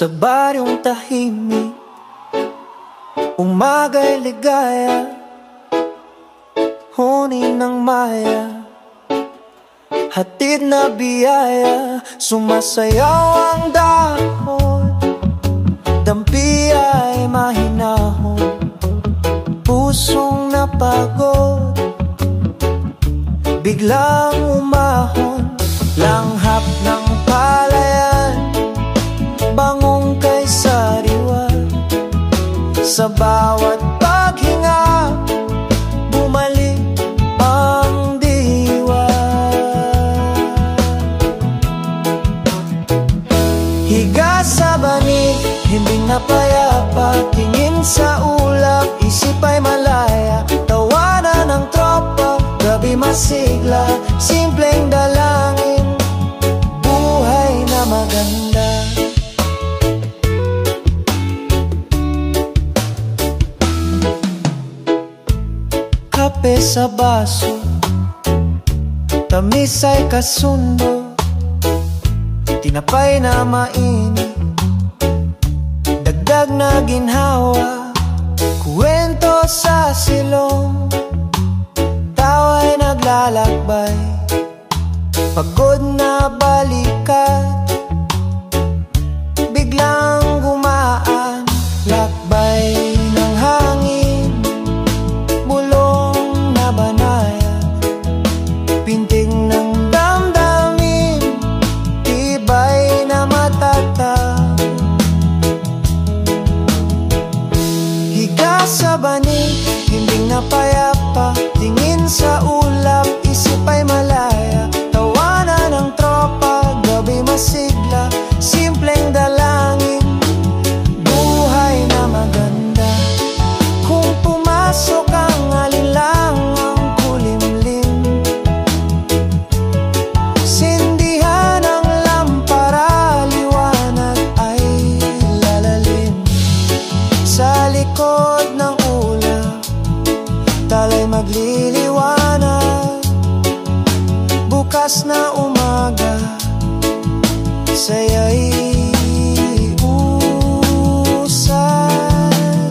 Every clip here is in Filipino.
Sa baryong tahimik, umaga'y ligaya, huni ng maya, hatid na biyaya. Sumasayaw ang dahon, dampi ay mahinahon, pusong napagod, biglang umahon. Langhap ng palayan, bangong kay sariwa. Sa bawat paghinga, bumalik ang diwa. Higa sa banig, hindi napayapa, tingin sa ulap, isip ay malaya. Tawanan ng tropa, gabi masigla, simpleng dalangin, buhay na maganda. Kape sa baso, tamis ay kasundo, tinapay na mainit, dagdag na ginhawa, kwento sa silong, tawa'y naglalakbay, pagod na balikat, biglang gumaan, lakbay ng hangin, bulong na banaya, pintig ng damdamin, tibay na matatag. Higa sa banig, himbing na payapa, tingin sa ulap, isip ay malaya. Tawanan ng tropa, gabi masigla, simpleng dalangin, buhay na maganda. Kung pumasok ang alinlangang kulimlim, sindihan ang lampara, liwanag ay lalalim. Sa likod ng ulap, talay magliliwanag, bukas na umaga, saya'y usad.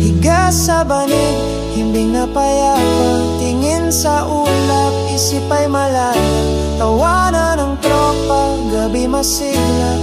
Higa sa banig, himbing na payapa, tingin sa ulap, isip ay malaya. Tawanan ng tropa, gabi masigla,